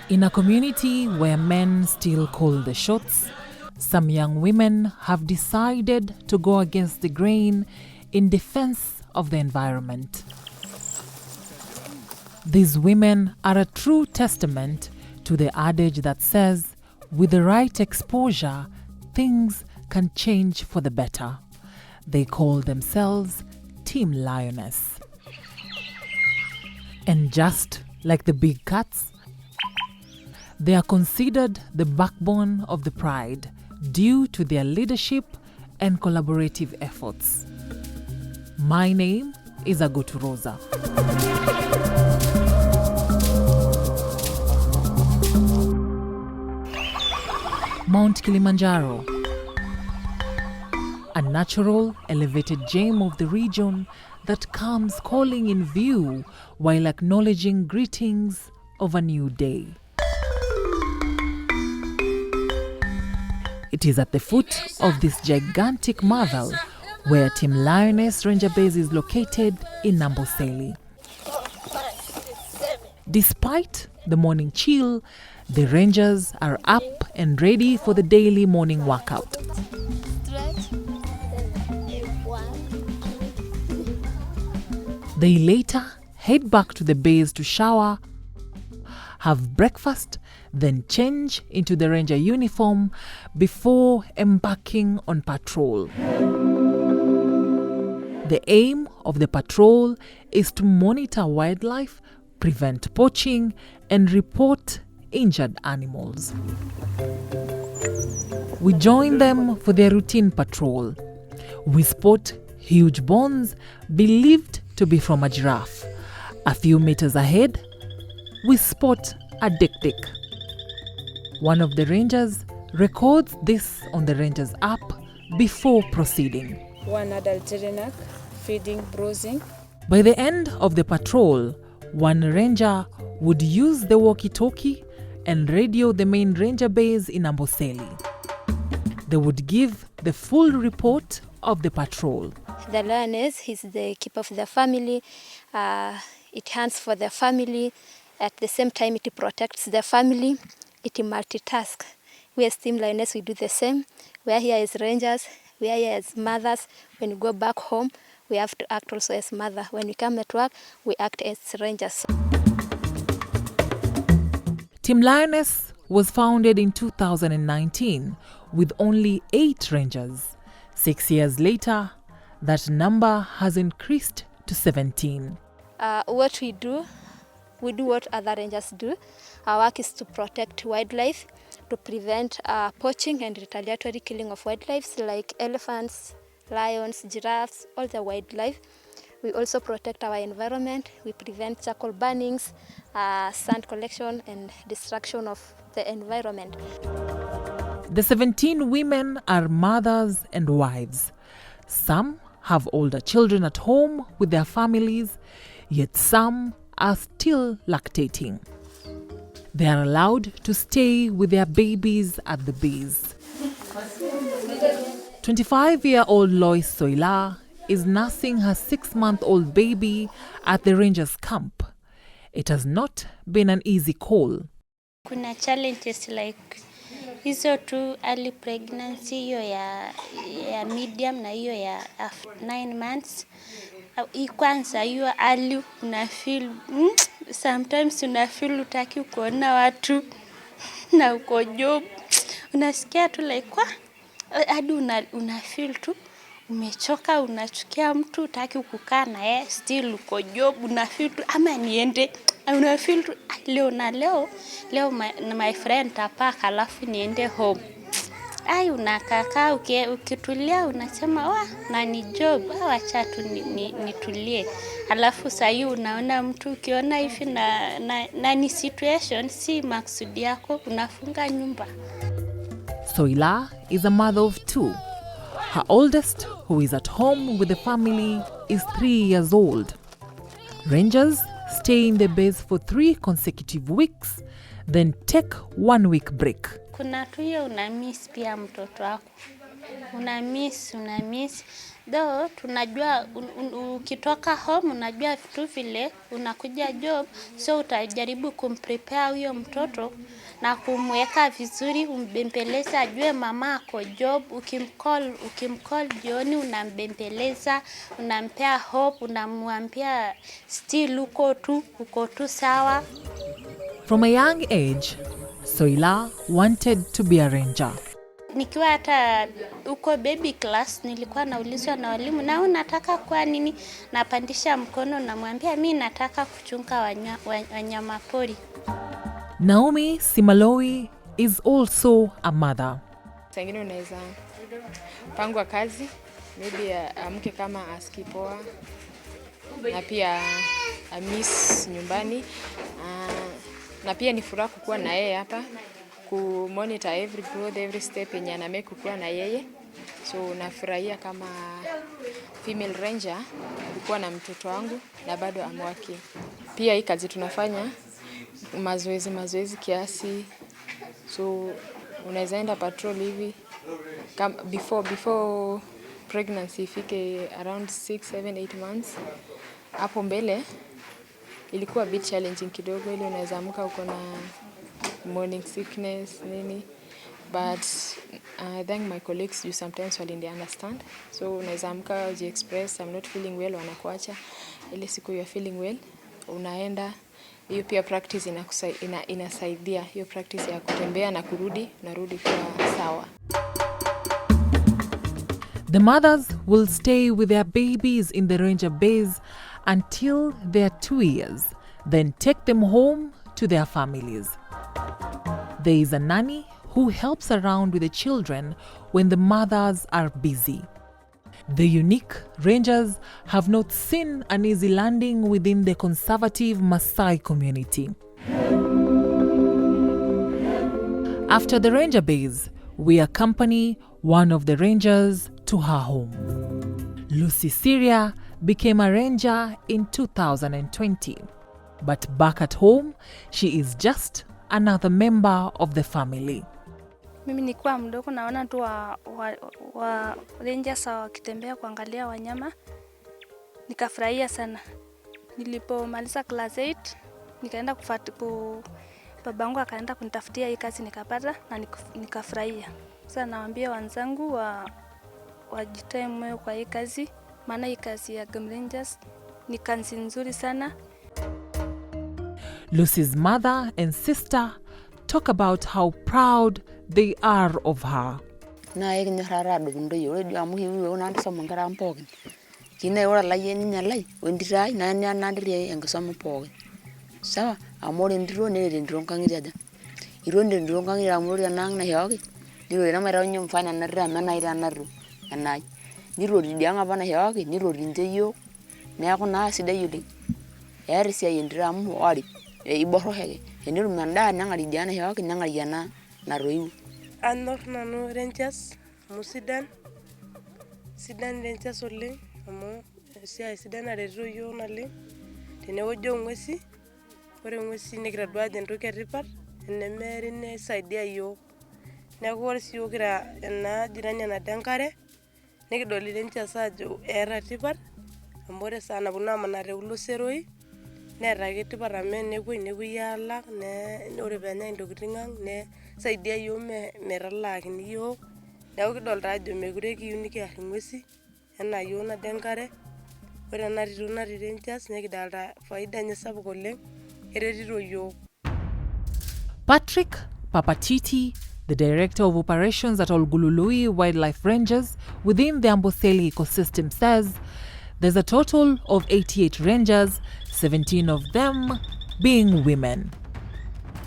In a community where men still call the shots, some young women have decided to go against the grain in defense of the environment. These women are a true testament to the adage that says, with the right exposure, things can change for the better. They call themselves Team Lioness. And just like the big cats, they are considered the backbone of the pride due to their leadership and collaborative efforts. My name is Agutu Rosa. Mount Kilimanjaro, a natural elevated gem of the region that comes calling in view while acknowledging greetings of a new day. It is at the foot of this gigantic marvel where Team Lioness Ranger Base is located in Amboseli. Despite the morning chill, the Rangers are up and ready for the daily morning workout. They later head back to the base to shower, have breakfast, then change into the ranger uniform before embarking on patrol. The aim of the patrol is to monitor wildlife, prevent poaching, and report injured animals. We join them for their routine patrol. We spot huge bones believed to be from a giraffe. A few meters ahead, we spot a dik-dik. One of the rangers records this on the ranger's app before proceeding. One adult genetic, feeding, browsing. By the end of the patrol, one ranger would use the walkie-talkie and radio the main ranger base in Amboseli. They would give the full report of the patrol. The lioness is the keeper of the family. It hunts for the family. At the same time, it protects the family. It multitasks. We as Team Lioness, we do the same. We are here as rangers. We are here as mothers. When we go back home, we have to act also as mother. When we come at work, we act as rangers. Team Lioness was founded in 2019 with only 8 rangers. 6 years later, that number has increased to 17. What we do what other rangers do. Our work is to protect wildlife, to prevent poaching and retaliatory killing of wildlife like elephants, lions, giraffes, all the wildlife. We also protect our environment. We prevent charcoal burnings, sand collection, and destruction of the environment. The 17 women are mothers and wives. Some have older children at home with their families, yet some are still lactating. They are allowed to stay with their babies at the base. 25-year-old Lois Soila is nursing her 6-month-old baby at the Rangers camp. It has not been an easy call. Kuna challenges like hizo tu early pregnancy, hiyo ya medium na hiyo ya 9 months. Kwanza hiyo early una feel sometimes una feel utaki kuona watu na uko job. Unasikia tu like hadi una feel tu umechoka, unachukia mtu, utaki kukaa na yeye, still uko job, una feel tu ama niende, una feel tu leo my friend tapaka alafu niende home. Unakaa ukitulia unasema na ni job, acha tu nitulie. Alafu sasa unaona mtu ukiona hivi na ni situation si maksudi yako, unafunga nyumba. Soila is a mother of 2. Her oldest, who is at home with the family, is 3 years old. Rangers stay in the base for 3 consecutive weeks, then take 1 week break. Kuna tu hiyo una miss pia mtoto wako. una miss. Though tunajua ukitoka home unajua vitu vile unakuja job, so utajaribu kumprepare huyo mtoto na kumweka vizuri, umbembeleza ajue mama ako job. Ukimcall jioni unambembeleza, unampea hope, unamwambia still uko tu sawa. From a young age, Soila wanted to be a ranger. Nikiwa hata uko baby class nilikuwa naulizwa na walimu, na unataka kwa nini? Napandisha mkono na mwambia mimi nataka kuchunga wanyama pori. Naomi Simaloi is also a mother. Sengine unaweza pangwa kazi, maybe amke kama askipoa, na pia miss nyumbani, na pia ni furaha kukuwa na yeye hapa, ku monitor every growth, every step yenye anamake kukuwa na yeye. So nafurahia kama female ranger kukuwa na mtoto wangu na bado amwaki. Pia hii kazi tunafanya mazoezi kiasi. So unaweza enda patrol hivi before pregnancy ifike around 6, 7, 8 months. Hapo mbele ilikuwa a bit challenging kidogo, ile unaweza amka uko na morning sickness nini, but I thank my colleagues, you sometimes they understand. So unaweza amka uji express I'm not feeling well, wanakuacha ile siku you are feeling well unaenda. Hiyo pia practice inasaidia, hiyo practice ya kutembea na narudi kwa sawa. The mothers will stay with their babies in the ranger base until they are 2 years, then take them home to their families. There is a nanny who helps around with the children when the mothers are busy. The unique rangers have not seen an easy landing within the conservative Maasai community. After the ranger base, we accompany one of the rangers to her home. Lucy Syria became a ranger in 2020. But back at home, she is just another member of the family. Mimi nikuwa mdogo naona tu wa rangers wakitembea kuangalia wanyama. Nikafurahia sana. Nilipomaliza class 8, nikaenda babangu akaenda kunitafutia hii kazi nikapata na nikafurahia. Sasa nawaambia wenzangu wajitoe moyo kwa hii kazi, maana hii kazi ya game rangers ni kazi nzuri sana. Lucy's mother and sister talk about how proud they are of her. Na ignyorara dundo yore dio amu hiwi ona somo ngara mpogi. Kine ora la yeni nyalai wendirai na ndire engosomo pogi. Sawa amore ndiro ne ndiro kangijaja. Ironde ndiro kangira amore nang na yogi. Ndiro na mara nyum fana na rama na ira naru. Anai. Ndiro dianga bana yogi ndiro rinjeyo. Ne akona sida yuli. Erisia yendira amu ori. Iboro hege. Ndiro manda nangari diana yogi nangari yana na roiu. Anor nanu rangers musidan rangers oleng amu sia sidan areto yo naleng tenewojo ngwesi ore ngwesi nikitadua entoki etipat enemeri nesaidia yo neeku ore si kira ena jirani na denkare nikidoli rangers ajo era tipat amu ore sana buna manare ulo seroi neeta kitipat amen nepuo yalak ne ore penya intokitin ang ne saidia yo meralakini yo neeku kidolta ajo mekure kiyieu nikiar ngwesi enaa yo na denkare. Ore ena tito natii rangers nekidolta faida enye sapuk oleng eretito yo. Patrick Papachiti, the director of operations at Olgulului Wildlife Rangers within the Amboseli ecosystem, says there's a total of 88 rangers, 17 of them being women.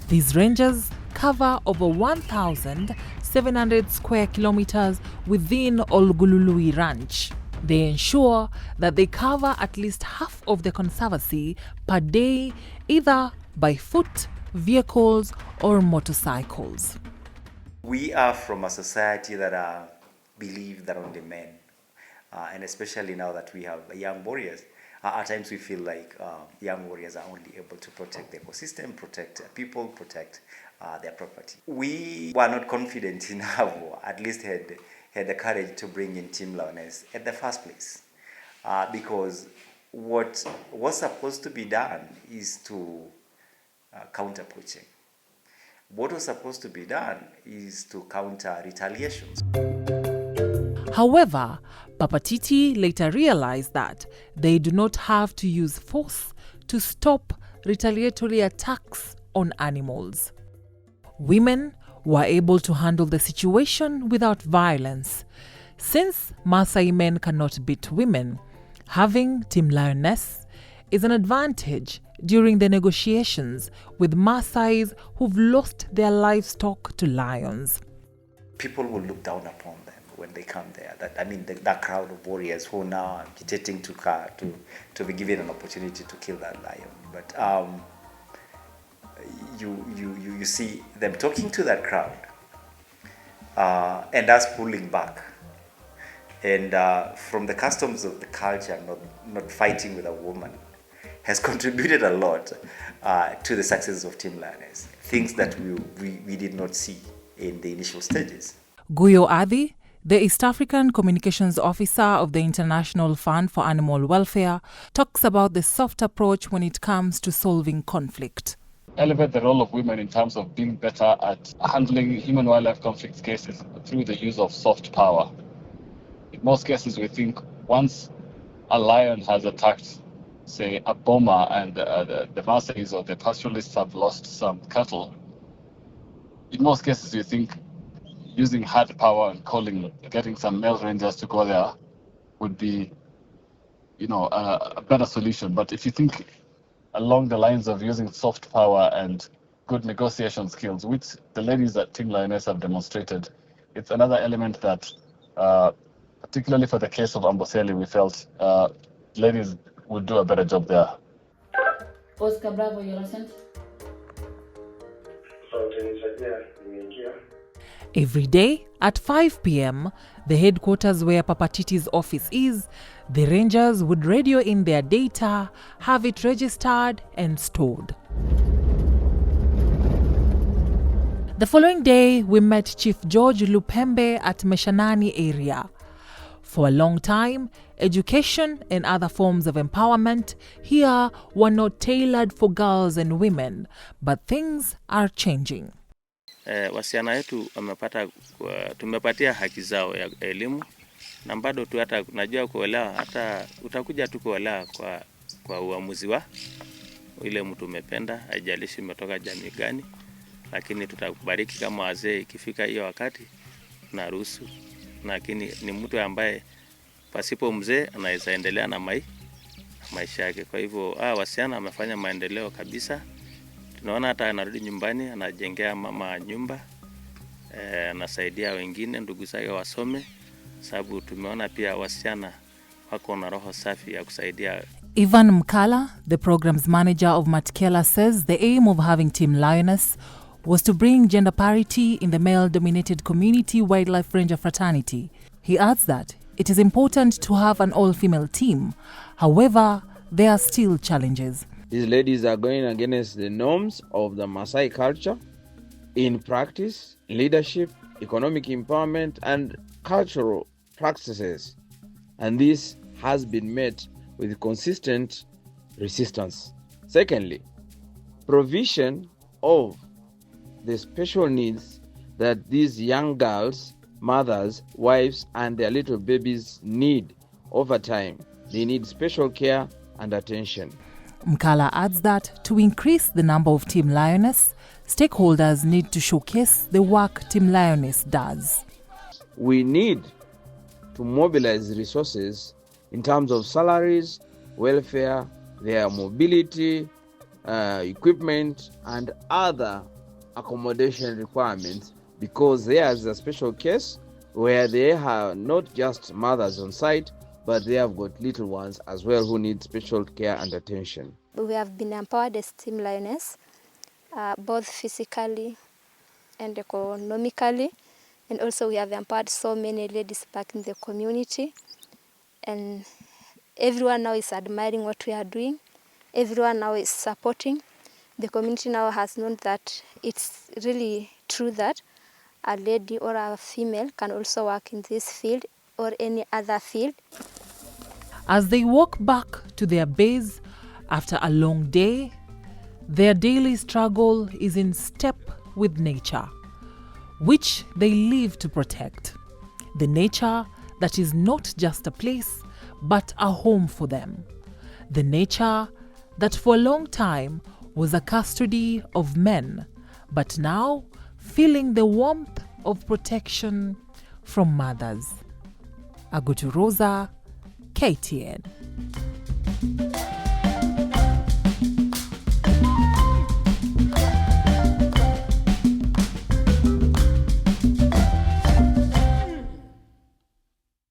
These rangers cover over 1,700 square kilometers within Olgulului Ranch. They ensure that they cover at least half of the conservancy per day, either by foot, vehicles, or motorcycles. We are from a society that believe that only men, and especially now that we have young warriors, at times we feel like young warriors are only able to protect the ecosystem, protect people, protect their property. We were not confident enough, or at least had had the courage to bring in Team Lioness at the first place. Because what was supposed to be done is to counter poaching. What was supposed to be done is to counter retaliations. However, Papa Titi later realized that they do not have to use force to stop retaliatory attacks on animals. Women were able to handle the situation without violence. Since Maasai men cannot beat women, having Team Lioness is an advantage during the negotiations with Maasais who've lost their livestock to lions. People will look down upon them when they come there. That crowd of warriors who now are agitating to be given an opportunity to kill that lion. But you see them talking to that crowd and us pulling back. And from the customs of the culture, not fighting with a woman has contributed a lot to the success of Team Lioness. Things that we did not see in the initial stages. Guyo Adi, the East African Communications Officer of the International Fund for Animal Welfare, talks about the soft approach when it comes to solving conflict. Elevate the role of women in terms of being better at handling human-wildlife conflict cases through the use of soft power. In most cases, we think once a lion has attacked, say, a boma and the Maasais or the pastoralists have lost some cattle, in most cases we think using hard power and getting some male rangers to go there would be, a better solution. But if you think along the lines of using soft power and good negotiation skills, which the ladies at Team Lioness have demonstrated, it's another element that, particularly for the case of Amboseli, we felt ladies would do a better job there. Oscar Bravo, you're sent. Every day at 5 p.m., the headquarters where Papa Titi's office is, the rangers would radio in their data, have it registered and stored. The following day, we met Chief George Lupembe at Meshanani area. For a long time, education and other forms of empowerment here were not tailored for girls and women, but things are changing. Wasichana wetu tumepatia haki zao ya elimu na bado tu hata najua kuolewa, hata utakuja tu kuolewa kwa uamuzi wa ile mtu umependa, haijalishi umetoka jamii gani, lakini tutakubariki kama wazee ikifika hiyo wakati na ruhusu. Lakini ni mtu ambaye pasipo mzee anaweza endelea na maisha yake. Kwa hivyo wasichana wamefanya maendeleo kabisa. Tunaona hata anarudi nyumbani, anajengea mama nyumba, anasaidia wengine ndugu zake wasome, sababu tumeona pia wasichana wako na roho safi ya kusaidia. Ivan Mkala, the programs manager of Matkela, says the aim of having Team Lioness was to bring gender parity in the male-dominated community wildlife ranger fraternity. He adds that it is important to have an all-female team. However, there are still challenges. These ladies are going against the norms of the Maasai culture in practice, leadership, economic empowerment, and cultural practices. And this has been met with consistent resistance. Secondly, provision of the special needs that these young girls, mothers, wives, and their little babies need over time. They need special care and attention. Mkala adds that to increase the number of Team Lioness, stakeholders need to showcase the work Team Lioness does. We need to mobilize resources in terms of salaries, welfare, their mobility, equipment, and other accommodation requirements, because there is a special case where they are not just mothers on site, but they have got little ones as well who need special care and attention. We have been empowered as Team Lioness, both physically and economically, and also we have empowered so many ladies back in the community, and everyone now is admiring what we are doing. Everyone now is supporting. The community now has known that it's really true that a lady or a female can also work in this field or any other field. As they walk back to their base after a long day, their daily struggle is in step with nature, which they live to protect. The nature that is not just a place, but a home for them. The nature that for a long time was a custody of men, but now feeling the warmth of protection from mothers. Agutu Rosa, KTN.